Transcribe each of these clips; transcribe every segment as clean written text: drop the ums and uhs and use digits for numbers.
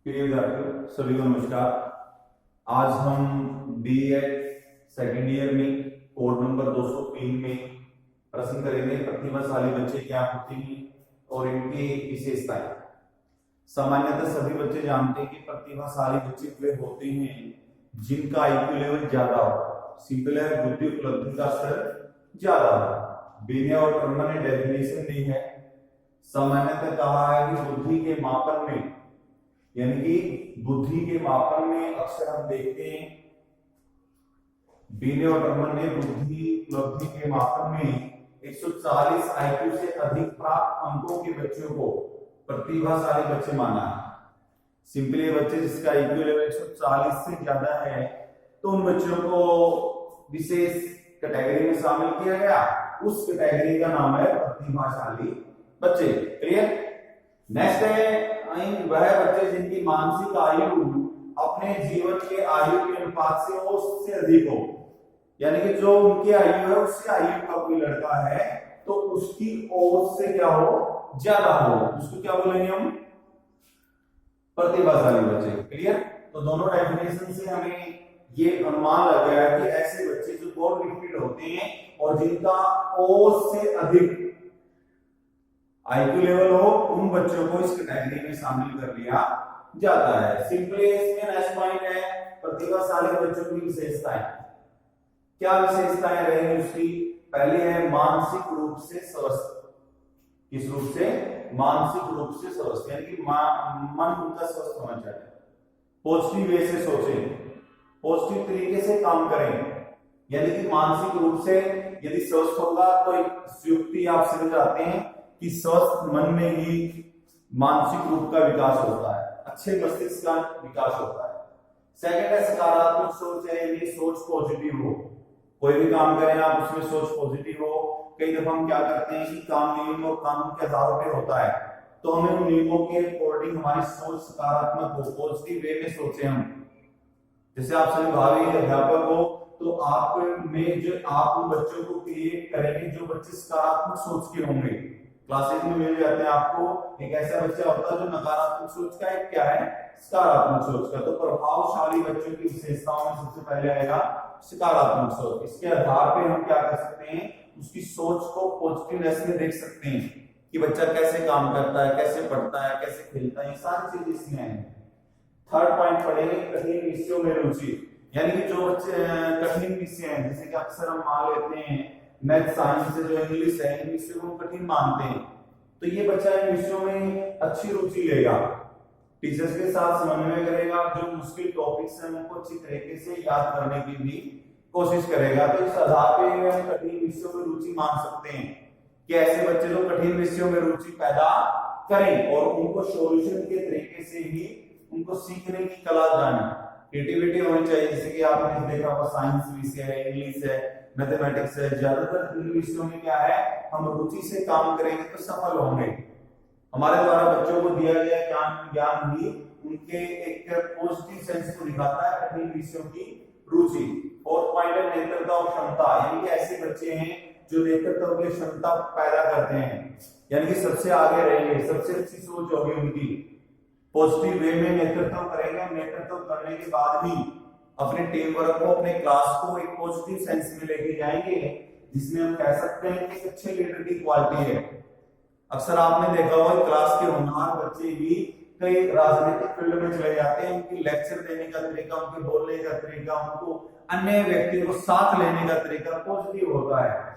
प्रिय विद्यार्थियों सभी को नमस्कार। आज हम बीएड सेकेंड ईयर में कोड नंबर 203 में प्रश्न करेंगे प्रतिभाशाली बच्चे क्या होते हैं और इनकी विशेषताएं। सामान्यतः सभी बच्चे जानते हैं कि प्रतिभाशाली बच्चे वे होते हैं जिनका आईक्यू लेवल ज्यादा हो, सिंपल है, बुद्धि उपलब्धि का स्तर ज्यादा हो। बिने और टर्मन ने डेफिनेशन दी है। सामान्यतः कहा है कि बुद्धि के मापन में, यानी कि बुद्धि के मापन में अक्सर हम देखते हैं बिने और टर्मन ने बुद्धि उपलब्धि के मापन में 140 आईक्यू से अधिक प्राप्त अंकों के बच्चों को प्रतिभाशाली बच्चे माना है। सिंपली बच्चे जिसका आईक्यू लेवल 140 से ज्यादा है तो उन बच्चों को विशेष कैटेगरी में शामिल किया गया। उस कैटेगरी का नाम है प्रतिभाशाली बच्चे। क्लियर। नेक्स्ट है वह बच्चे जिनकी मानसिक आयु अपने जीवन के आयु के अनुपात से और उससे अधिक हो, यानी कि जो उनकी आयु है उससे आयु का कोई लड़का है तो उसकी ओर से क्या हो, ज्यादा हो, उसको क्या बोलेंगे हम, प्रतिभाशाली बच्चे। क्लियर। तो दोनों डेफिनेशन से हमें ये अनुमान लग गया है कि ऐसे बच्चे जो गॉड गिफ्टेड होते हैं और जिनका ओर से अधिक आईक्यू लेवल हो, उन बच्चों को इस कैटेगरी में शामिल कर लिया जाता है। सिंपली इसमें नेक्स्ट पॉइंट है प्रतिभाशाली बच्चों की विशेषताएं। क्या विशेषताएं रहेंगी उसकी? पहली है मानसिक रूप से स्वस्थ। किस रूप से? मानसिक रूप से स्वस्थ, यानी कि मन उनका स्वस्थ होना चाहिए। पॉजिटिव वे से सोचें, पॉजिटिव तरीके से काम करें, यानी कि मानसिक रूप से यदि स्वस्थ होगा तो एक युक्ति आप समझ जाते हैं कि स्वस्थ मन में ही मानसिक रूप का विकास होता है, अच्छे मस्तिष्क का विकास होता है। सेकंड है सकारात्मक सोच है, यानी सोच पॉजिटिव हो। कोई भी काम करें आप उसमें सोच पॉजिटिव हो। कई दफा हम क्या करते हैं कि काम नियम और कानून के आधार पे होता है तो हमें उन नियमों के अकॉर्डिंग हमारी सोच सकारात्मक हो, पॉजिटिव वे में सोचे हम। जैसे आप सभी भावी अध्यापक हो तो आप में जो आप उन बच्चों को क्रिएट करेंगे जो बच्चे सकारात्मक सोच के होंगे। क्लासेज में मिल जाते हैं आपको एक ऐसा बच्चा होता है जो नकारात्मक सोच का, एक क्या है, सकारात्मक सोच का। तो प्रभावशाली बच्चों की विशेषताओं में सबसे पहले आएगा सकारात्मक सोच। इसके आधार पे हम क्या कर सकते हैं, उसकी सोच को पॉजिटिवनेस में देख सकते हैं कि बच्चा कैसे काम करता है, कैसे पढ़ता है, कैसे खेलता है, ये सारी चीजें इसमें आएंगी। थर्ड पॉइंट पढ़ेंगे कठिन विषयों में रुचि, यानी कि जो बच्चे कठिन विषय हैं, जैसे कि अक्सर हम मान लेते हैं मैथ साइंस से जो इंग्लिश है, इन विषयों को कठिन मानते हैं, तो ये बच्चा इन विषयों में अच्छी रुचि लेगा, टीचर्स के साथ समन्वय करेगा, जो मुश्किल टॉपिक्स हैं उनको अच्छी तरीके से याद करने की भी कोशिश करेगा। तो इस आधार पे हम कठिन विषयों में रुचि मान सकते हैं कि ऐसे बच्चे जो कठिन विषयों में रुचि पैदा करें और उनको सॉल्यूशन के तरीके से ही उनको सीखने की कला जाने, क्रिएटिविटी होनी चाहिए। जैसे कि आपने देखा होगा साइंस विषय है, इंग्लिश है, मैथमेटिक्स है, ज्यादातर इन विषयों में क्या है, हम रुचि से काम करेंगे तो सफल होंगे। हमारे द्वारा बच्चों को दिया गया ज्ञान ही उनके एक पॉजिटिव सेंस को दिखाता है, कठिन विषयों की रुचि। फोर्थ पॉइंट है नेतृत्व और क्षमता, यानी कि ऐसे बच्चे हैं जो नेतृत्व की क्षमता पैदा करते हैं, यानी कि सबसे आगे रहेंगे, सबसे अच्छी सोच होगी उनकी, पॉजिटिव वे में नेतृत्व करेंगे। नेतृत्व करने के बाद ही अपने टीम वर्क को, अपने क्लास को एक पॉजिटिव सेंस में लेके जाएंगे, जिसमें हम कह सकते हैं कि अच्छे लीडर की क्वालिटी है। अक्सर आपने देखा होगा क्लास के होनहार बच्चे भी कई राजनीतिक फील्ड में चले जाते हैं, उनकी लेक्चर देने का तरीका, उनके बोलने का तरीका, उनको अन्य व्यक्तियों को साथ लेने का तरीका पॉजिटिव होता है।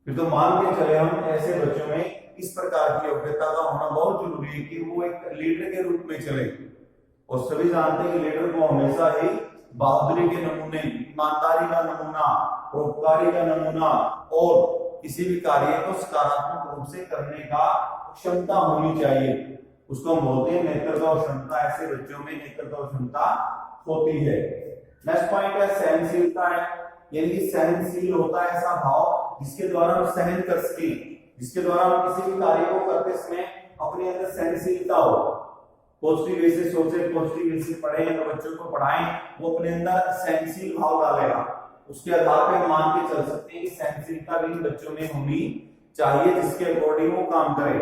फिर तो मान के चले हम ऐसे बच्चों में इस प्रकार की योग्यता का होना बहुत जरूरी है कि वो एक लीडर के रूप में चले। और सभी जानते हैं कि लीडर को हमेशा ही बहादुरी के नमूने, ईमानदारी का नमूना, परोपकारी का नमूना और किसी भी कार्य को सकारात्मक रूप से करने का क्षमता होनी चाहिए। उसको हम बोलते हैं नेतृत्व और क्षमता। ऐसे बच्चों में नेतृत्व और क्षमता होती है। नेक्स्ट पॉइंट है सहनशीलता है, यानी कि सहनशील होता है ऐसा भाव जिसके द्वारा हम सहन कर सके, जिसके द्वारा हम किसी भी कार्य को करते समय अपने अंदर सहनशीलता हो, पॉजिटिव वे से सोचे, पॉजिटिव वे से पढ़ें, अगर बच्चों को पढ़ाएं वो अपने अंदर सहनशील भाव डालेगा। उसके आधार पे हम मान के चल सकते हैं कि सहनशीलता भी बच्चों में होनी चाहिए, जिसके अकॉर्डिंग वो काम करें।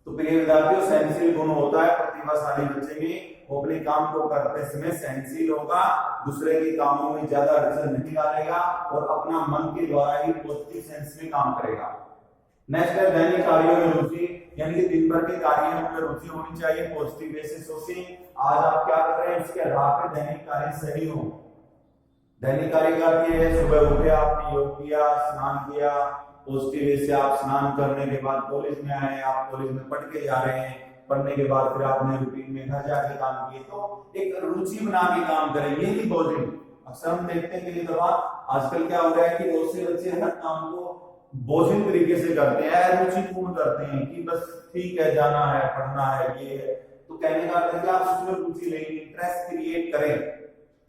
तो प्रिय विद्यार्थियों, सहनशील गुण होता है प्रतिभाशाली बच्चे में, वो अपने काम को करते समय सहनशील होगा, दूसरे के कामों में ज्यादा अड़चन नहीं डालेगा और अपना मन के द्वारा ही पॉजिटिव सेंस में काम करेगा। नेक्स्ट है दैनिक कार्यों में रुचि, यानी कि दिन भर के कार्यों में रुचि होनी चाहिए, पॉजिटिव वे से सोचें आज आप क्या कर रहे हैं उसके आधार पर दैनिक कार्य सही हो। दैनिक कार्य का अर्थ है सुबह उठे आपने योग किया, स्नान किया, पॉजिटिव वे से आप स्नान करने के बाद कॉलेज में आए, आप कॉलेज में पढ़ के जा रहे हैं, पढ़ने के बाद फिर आपने रूटीन में घर जाके काम किए, तो एक रुचि बना के काम करें, ये ही पॉजिटिव। अक्सर हम देखते हैं कि दफा आजकल क्या हो रहा है कि बहुत से बच्चे हर काम को बोझिल तरीके से करते हैं, रुचिपूर्ण करते हैं कि बस ठीक है जाना है पढ़ना है ये है, तो कहने का अर्थ है कि आप उसमें रुचि लेंगे, इंटरेस्ट क्रिएट करें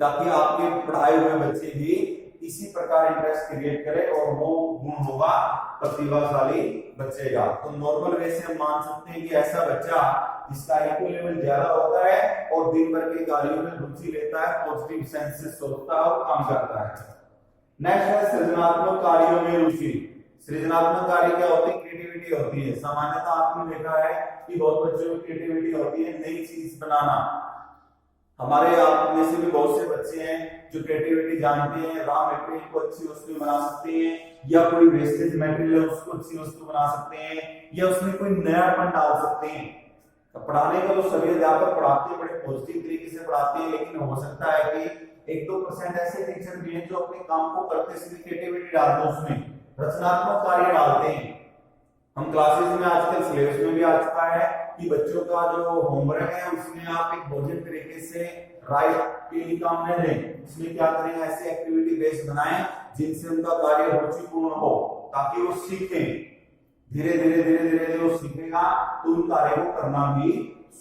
ताकि आपके पढ़ाए हुए बच्चे भी इसी प्रकार इंटरेस्ट क्रिएट करें और वो गुण होगा प्रतिभाशाली बच्चे का। तो नॉर्मल वे से हम मान सकते हैं कि ऐसा बच्चा जिसका IQ लेवल ज्यादा होता है और दिन भर के कार्यों में रुचि लेता है, पॉजिटिव सेंस से सोचता है और काम करता है। नेक्स्ट है सृजनात्मक कार्यों में रुचि। सृजनात्मक कार्य क्या होती है? क्रिएटिविटी होती है। सामान्यतः आपने देखा है कि बहुत बच्चों में क्रिएटिविटी होती है नई चीज बनाना। हमारे आप में से भी बहुत से बच्चे हैं जो क्रिएटिविटी जानते हैं, रॉ मटेरियल को अच्छी वस्तु बना सकते हैं या कोई वेस्टेज मटेरियल है उसको अच्छी वस्तु बना सकते हैं या उसमें कोई नयापन डाल सकते हैं। तो पढ़ाने का तो सभी अध्यापक पढ़ाते हैं, बड़े पॉजिटिव तरीके से पढ़ाते हैं, लेकिन हो सकता है कि 1-2% ऐसे टीचर भी हैं जो अपने काम को करते समय क्रिएटिविटी डालते हैं, उसमें रचनात्मक कार्य डालते हैं। हम क्लासेस में आजकल सिलेबस में भी आ चुका है कि बच्चों का जो होमवर्क है उसमें आप एक भोजन तरीके से राइट के लिए काम न दें, उसमें क्या करें ऐसी एक्टिविटी बेस्ड बनाएं जिनसे उनका कार्य रुचिपूर्ण हो ताकि वो सीखें। धीरे धीरे वो सीखेगा तो उन कार्य को करना भी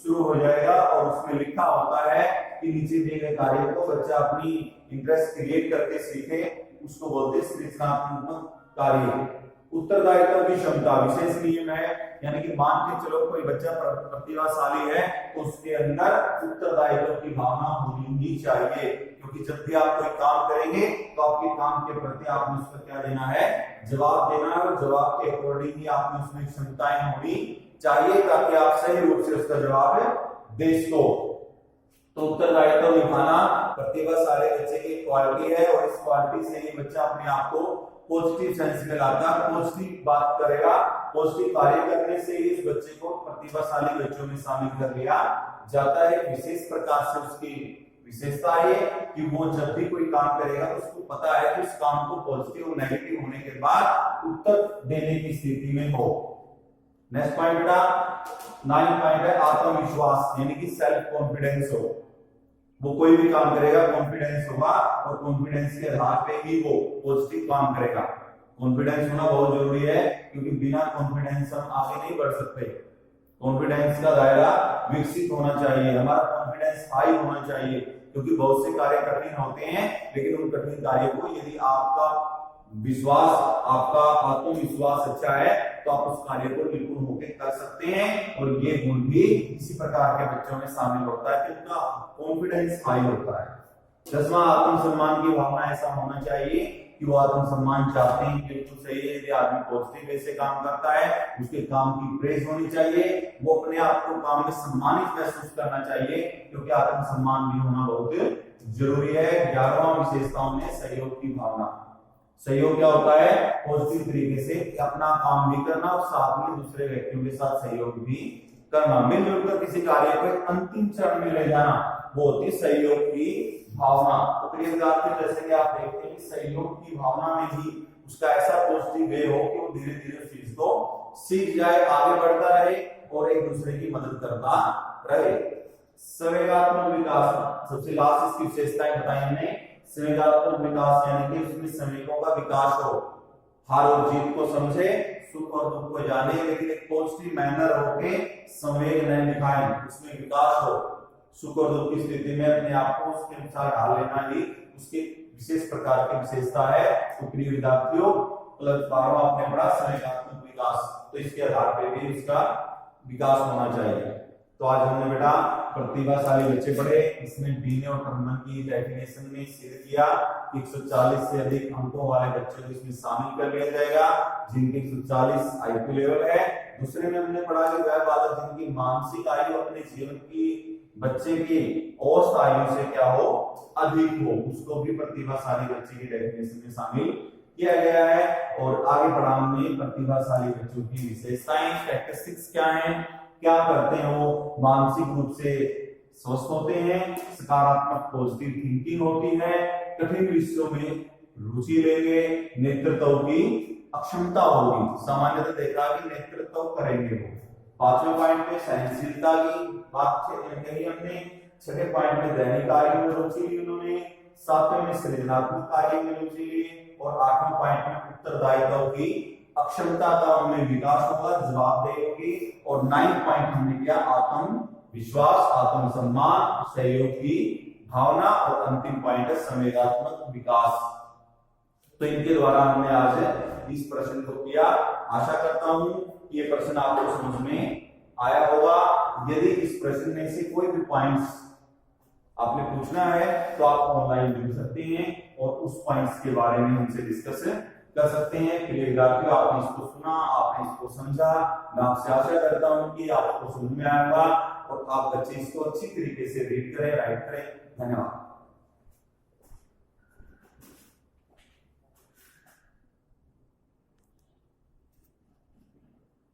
शुरू हो जाएगा। और उसमें लिखा होता है कि नीचे दिए गए कार्य को बच्चा अपनी इंटरेस्ट क्रिएट करके सीखे, उसको बोलते हैं सृजनात्मक कार्य। उत्तरदायित्व की क्षमता विशेष नियम है, यानी कि मान के चलो कोई बच्चा प्रतिभाशाली है तो उसके अंदर उत्तरदायित्व की भावना होनी ही चाहिए, क्योंकि जब भी आप कोई काम करेंगे तो आपके काम के प्रति आपने उसका क्या देना है, जवाब देना है, और जवाब के अकॉर्डिंग ही आपने उसमें क्षमताएं होनी चाहिए ताकि आप सही रूप से उसका जवाब दे सको। तो उत्तरदायित्व निभाना प्रतिभाशाली बच्चे की क्वालिटी है और इस क्वालिटी से ही बच्चा अपने आप को पॉजिटिव सेंस में लाता है, पॉजिटिव बात करेगा, पॉजिटिव कार्य करने से ही इस बच्चे को प्रतिभाशाली बच्चों में शामिल कर लिया जाता है। विशेष प्रकार से उसकी विशेषता है कि वो जब भी कोई काम करेगा तो उसको पता है कि उस काम को पॉजिटिव और नेगेटिव होने के बाद उत्तर देने की स्थिति में हो। नेक्स्ट पॉइंट बेटा 9 पॉइंट है आत्मविश्वास, यानी कि सेल्फ कॉन्फिडेंस हो। वो कोई भी काम करेगा कॉन्फिडेंस होगा और कॉन्फिडेंस के आधार पे ही वो पॉजिटिव काम करेगा। कॉन्फिडेंस होना बहुत जरूरी है क्योंकि बिना कॉन्फिडेंस हम आगे नहीं बढ़ सकते। कॉन्फिडेंस का दायरा विकसित होना चाहिए, हमारा कॉन्फिडेंस हाई होना चाहिए, क्योंकि बहुत से कार्य कठिन होते हैं लेकिन उन कठिन कार्यों को यदि आपका विश्वास, आपका आत्मविश्वास अच्छा है तो आप उस कार्य को निपुण होकर कर सकते हैं। और ये गुण भी इसी प्रकार के बच्चों में शामिल होता है कि उनका कॉन्फिडेंस हाई होता है। 10वां आत्मसम्मान की भावना ऐसा होना चाहिए कि वो आत्मसम्मान चाहते हैं, बिल्कुल सही है। यदि आदमी पॉजिटिव वे से काम करता है उसके काम की प्रेज होनी चाहिए, वो अपने आप को काम में सम्मानित महसूस करना चाहिए, क्योंकि आत्मसम्मान भी होना बहुत जरूरी है। 11वां विशेषताओं में सहयोग की भावना। सहयोग क्या होता है? पॉजिटिव तरीके से अपना काम भी करना और साथ में दूसरे व्यक्तियों के साथ सहयोग भी करना, मिलजुल कर किसी कार्य को अंतिम चरण में ले जाना, वो होती है सहयोग की भावना। तो प्रिय विद्यार्थी, जैसे कि आप देखते हैं सहयोग की भावना में ही उसका ऐसा पॉजिटिव वे हो कि वो धीरे धीरे उस चीज को सीख जाए, आगे बढ़ता रहे और एक दूसरे की मदद करता रहे। संवेगात्मक विकास, सबसे लास्ट इसकी विशेषताएं बताई हमने। संवेगात्मक विकास यानी कि उसमें संवेगों का विकास हो, हार और जीत को समझे, सुख और दुख को जाने, लेकिन एक पॉजिटिव मैनर होके संवेग न दिखाएं, उसमें विकास हो। सुख और दुख की स्थिति में अपने आप को उसके अनुसार ढाल लेना ही उसके विशेष प्रकार की विशेषता है। तो प्रिय विद्यार्थियों, प्लस 12वां आपने पढ़ा संवेगात्मक विकास, तो इसके आधार पर भी इसका विकास होना चाहिए। तो आज हमने बेटा प्रतिभाशाली बच्चे पढ़े, इसमें बीने और टर्मन की डेफिनेशन में शेयर किया। 140 से अधिक अंकों वाले बच्चों को इसमें शामिल कर लिया जाएगा जिनके 140 IQ लेवल है दूसरे में हमने पढ़ा कि वह बालक जिनकी मानसिक आयु अपने जीवन की बच्चे की औसत आयु से क्या हो, अधिक हो, उसको भी प्रतिभाशाली बच्चे की डेफिनेशन में शामिल किया गया है। और आगे पढ़ा हमने प्रतिभाशाली बच्चों की विशेषताएं, स्टैटिस्टिक्स क्या है, क्या करते हैं वो, मानसिक रूप से स्वस्थ होते हैं, सकारात्मक पॉजिटिव थिंकिंग होती है, कठिन विषयों में रुचि लेंगे, नेतृत्व की अक्षमता होगी, सामान्यतः देखा कि नेतृत्व करेंगे वो। पांचवें पॉइंट में सहनशीलता की बात कही हमने, छठे पॉइंट में दैनिक कार्य में रुचि ली उन्होंने, सातवें में सृजनात्मक कार्य में रुचि ली, और आठवें पॉइंट में उत्तरदायित्व की अक्षमता का उनमें विकास होगा, जवाबदेही होगी, और नाइन्थ पॉइंट हमने किया आत्मविश्वास, आत्मसम्मान, सहयोग की भावना, और अंतिम पॉइंट है संवेदनात्मक विकास। तो इनके द्वारा हमने आज इस प्रश्न को किया। आशा करता हूं कि ये प्रश्न आपको समझ में आया होगा। यदि इस प्रश्न में से कोई भी पॉइंट्स आपने पूछना है तो आप ऑनलाइन मिल सकते हैं और उस पॉइंट्स के बारे में हमसे डिस्कस कर सकते हैं। प्रिय विद्यार्थियों, आपने इसको सुना, आपने इसको समझा, मैं आपसे आशा करता हूं कि आपको समझ में आएगा और आप बच्चे इसको अच्छी तरीके से रीड करें, राइट करें। धन्यवाद।